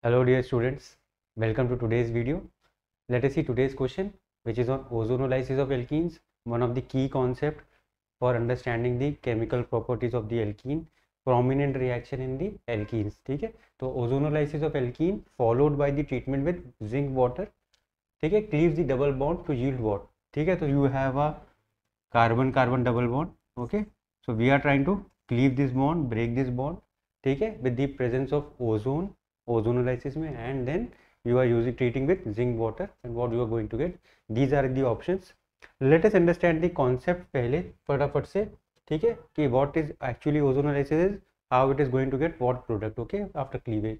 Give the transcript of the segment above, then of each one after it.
Hello dear students, welcome to today's video. Let us see today's question, which is on ozonolysis of alkenes, one of the key concept for understanding the chemical properties of the alkene, prominent reaction in the alkenes. ठीक है, तो ozonolysis of alkene followed by the treatment with zinc water, ठीक है, cleaves the double bond to yield what? ठीक है, तो you have a carbon carbon double bond. Okay, so we are trying to cleave this bond, break this bond, ठीक है, with the presence of ozone, ozonolysis में, and then you are using treating with zinc water, and what you are going to get, these are the options. Let us understand the concept पहले फटाफट से, ठीक है, कि what is actually ozonolysis is, how it is going to get what product, okay, after cleavage.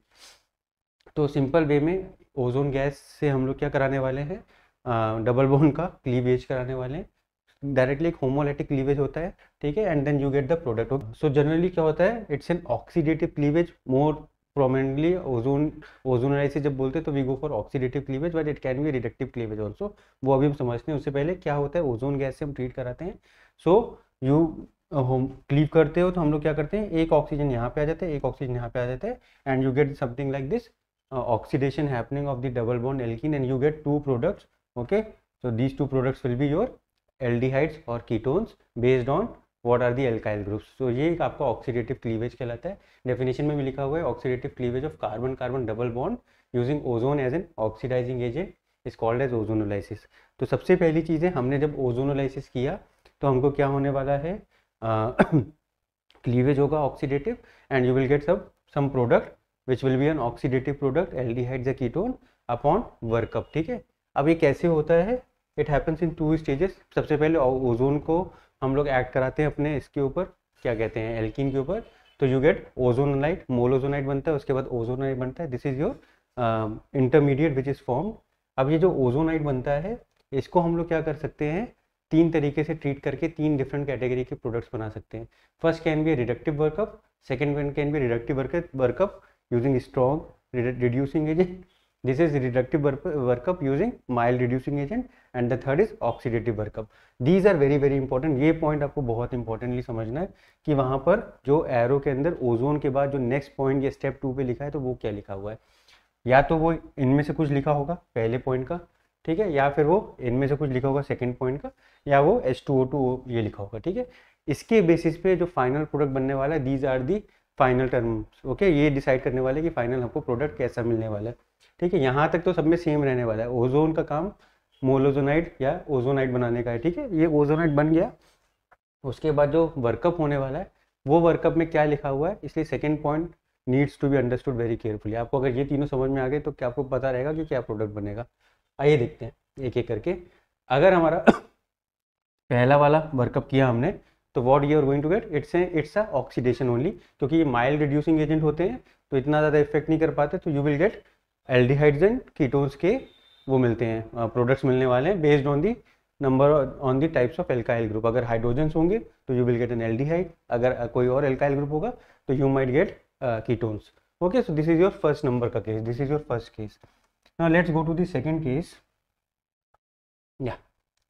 तो simple way में ozone gas से हम लोग क्या कराने वाले हैं, डबल बॉन्ड का क्लीवेज कराने वाले हैं. डायरेक्टली एक होमोलाइटिक क्लीवेज होता है, ठीक है, and then you get the product. So generally क्या होता है, it's an oxidative cleavage more prominently. Ozonolysis जब बोलते हैं तो we go for oxidative cleavage, but it can be reductive cleavage also. वो अभी हम समझते हैं. उससे पहले क्या होता है, ओजोन गैस से हम ट्रीट कराते हैं. सो यू होम क्लीव करते हो तो हम लोग क्या करते हैं, एक ऑक्सीजन यहाँ पे आ जाता है, एक ऑक्सीजन यहाँ पे आ जाता है, and you get something like this oxidation happening of the double bond alkene, and you get two products. Okay, so these two products will be your aldehydes or ketones based on what are the alkyl groups. so ये एक आपका oxidative cleavage कहलाता है. definition में भी लिखा हुआ है, oxidative cleavage of carbon carbon double bond using ozone as an oxidizing agent is called as ozonolysis. तो सबसे पहली चीज़ है, हमने जब ozonolysis किया तो हमको क्या होने वाला है, क्लीवेज होगा oxidative, and you will gate some product which will be an oxidative product, aldehydes या ketone upon workup. ठीक है, अब ये कैसे होता है, it happens in two stages. सबसे पहले ओजोन को हम लोग ऐड कराते हैं अपने इसके ऊपर, क्या कहते हैं, एल्कीन के ऊपर, तो यू गेट ओजोनाइड, मोलोजोनाइड बनता है, उसके बाद ओजोनाइड बनता है. This is your intermediate which is formed. अब ये जो ओजोनाइड बनता है, इसको हम लोग क्या कर सकते हैं, तीन तरीके से ट्रीट करके तीन डिफरेंट कैटेगरी के प्रोडक्ट्स बना सकते हैं. First can be reductive workup, second one can be reductive workup using strong reducing agent. This is reductive workup using mild reducing agent, and the third is oxidative workup. These are very very important. ये point आपको बहुत importantly समझना है कि वहाँ पर जो arrow के अंदर ओजोन के बाद जो नेक्स्ट पॉइंट या स्टेप 2 पे लिखा है, तो वो क्या लिखा हुआ है. या तो वो इनमें से कुछ लिखा होगा पहले पॉइंट का, ठीक है, या फिर वो इनमें से कुछ लिखा होगा सेकेंड पॉइंट का, या वो H2O2 ये लिखा होगा. ठीक है, इसके बेसिस पे जो फाइनल प्रोडक्ट बनने वाला है, these are the final terms. Okay, ये डिसाइड करने वाले कि फाइनल हमको प्रोडक्ट कैसा मिलने वाला है. ठीक है, यहाँ तक तो सब में सेम रहने वाला है. ओजोन का काम मोलोजोनाइड या ओजोनाइड बनाने का है. ठीक है, ये ओजोनाइड बन गया. उसके बाद जो वर्कअप होने वाला है, वो वर्कअप में क्या लिखा हुआ है, इसलिए second point needs to be understood very carefully. आपको अगर ये तीनों समझ में आ गए तो क्या आपको पता रहेगा कि क्या प्रोडक्ट बनेगा. आइए देखते हैं एक एक करके. अगर हमारा पहला वाला वर्कअप किया हमने, तो what you are going to get, it's a oxidation only, क्योंकि ये माइल्ड रिड्यूसिंग एजेंट होते हैं तो इतना ज़्यादा इफेक्ट नहीं कर पाते. तो you will get aldehydes and ketones के वो मिलते हैं, प्रोडक्ट्स मिलने वाले हैं based on the number on the types of alkyl group. अगर हाइड्रोजन्स होंगे तो you will get an aldehyde, अगर कोई और एल्काइल ग्रुप होगा तो you might get ketones. Okay, so this is your first number का case, this is your first case. Now let's go to the second case. या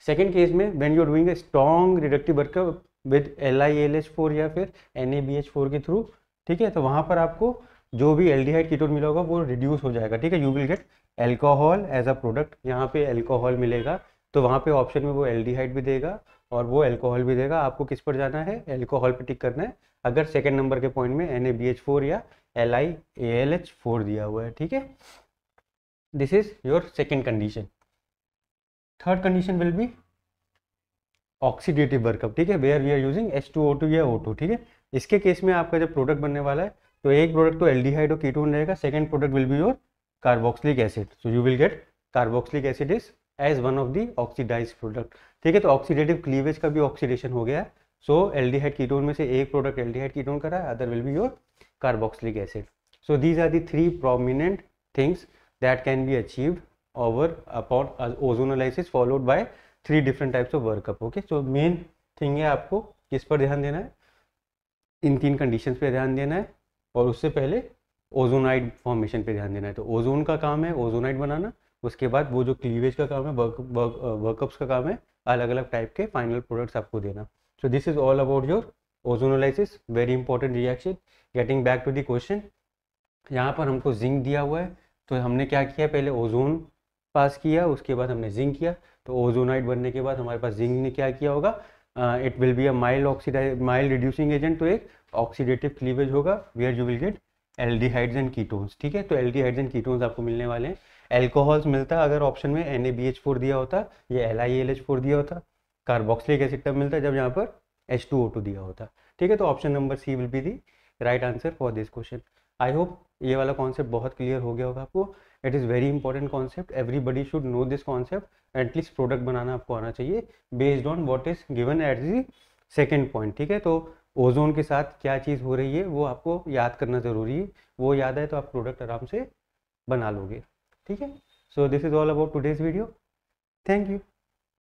second case में when you are doing a strong reductive workup with LiAlH4 या फिर NaBH4 के through, ठीक है, तो वहाँ पर आपको जो भी एल्डिहाइड कीटोन मिला होगा वो रिड्यूस हो जाएगा. ठीक है, you will get alcohol as a product. यहाँ पे एल्कोहल मिलेगा तो वहाँ पे ऑप्शन में वो एल्डिहाइड भी देगा और वो एल्कोहल भी देगा. आपको किस पर जाना है, एल्कोहल पे टिक करना है, अगर सेकेंड नंबर के पॉइंट में NaBH4 या LiAlH4 दिया हुआ है. ठीक है, this is your second condition. Third condition will be oxidative workup. ठीक है, where we are using H2O2 या O2. ठीक है, इसके केस में आपका जब प्रोडक्ट बनने वाला है तो एक प्रोडक्ट तो एल्डिहाइड और कीटोन रहेगा, second product will be your carboxylic acid. So you will get carboxylic acid is as one of the oxidised product. ठीक है, तो ऑक्सीडेटिव क्लीवेज का भी ऑक्सीडेशन हो गया. सो एल्डिहाइड कीटोन में से एक प्रोडक्ट एल्डिहाइड कीटोन का रहा है, other will be your carboxylic acid. So these are the three prominent things that can be achieved over upon ozonolysis followed by 3 different types of workup. Okay, so main thing है आपको किस पर ध्यान देना है, इन तीन कंडीशंस पे ध्यान देना है, और उससे पहले ओजोनाइड फॉर्मेशन पे ध्यान देना है. तो ओजोन का काम है ओजोनाइड बनाना, उसके बाद वो जो क्लीवेज का काम है, वर्कअप्स का काम है अलग अलग टाइप के फाइनल प्रोडक्ट्स आपको देना. So this is all about your ozonolysis, very important reaction. Getting back to the question, यहाँ पर हमको जिंक दिया हुआ है, तो हमने क्या किया, पहले ओजोन पास किया, उसके बाद हमने जिंक किया। तो ओजोनाइड बनने के बाद हमारे पास जिंक ने क्या किया होगा, it will be a mild reducing agent, तो एक ऑक्सीडेटिव क्लीवेज होगा where you will get aldehydes and ketones. ठीक है, तो एल्डिहाइड्स एंड कीटोन्स आपको मिलने वाले हैं। एल्कोहल्स मिलता अगर ऑप्शन में NaBH4 दिया होता या LiAlH4 दिया होता। कार्बोक्सिलिक एसिड तब मिलता जब यहाँ पर H2O2 दिया होता। ठीक है, तो option number C will be the right answer for this question. I hope ये वाला कॉन्सेप्ट बहुत क्लियर हो गया होगा आपको। It is very important concept, everybody should know this concept. At least product बनाना आपको आना चाहिए based on what is given at the second point. ठीक है, तो ओजोन के साथ क्या चीज़ हो रही है वो आपको याद करना ज़रूरी है, वो याद है तो आप प्रोडक्ट आराम से बना लोगे। ठीक है, so this is all about today's video. Thank you.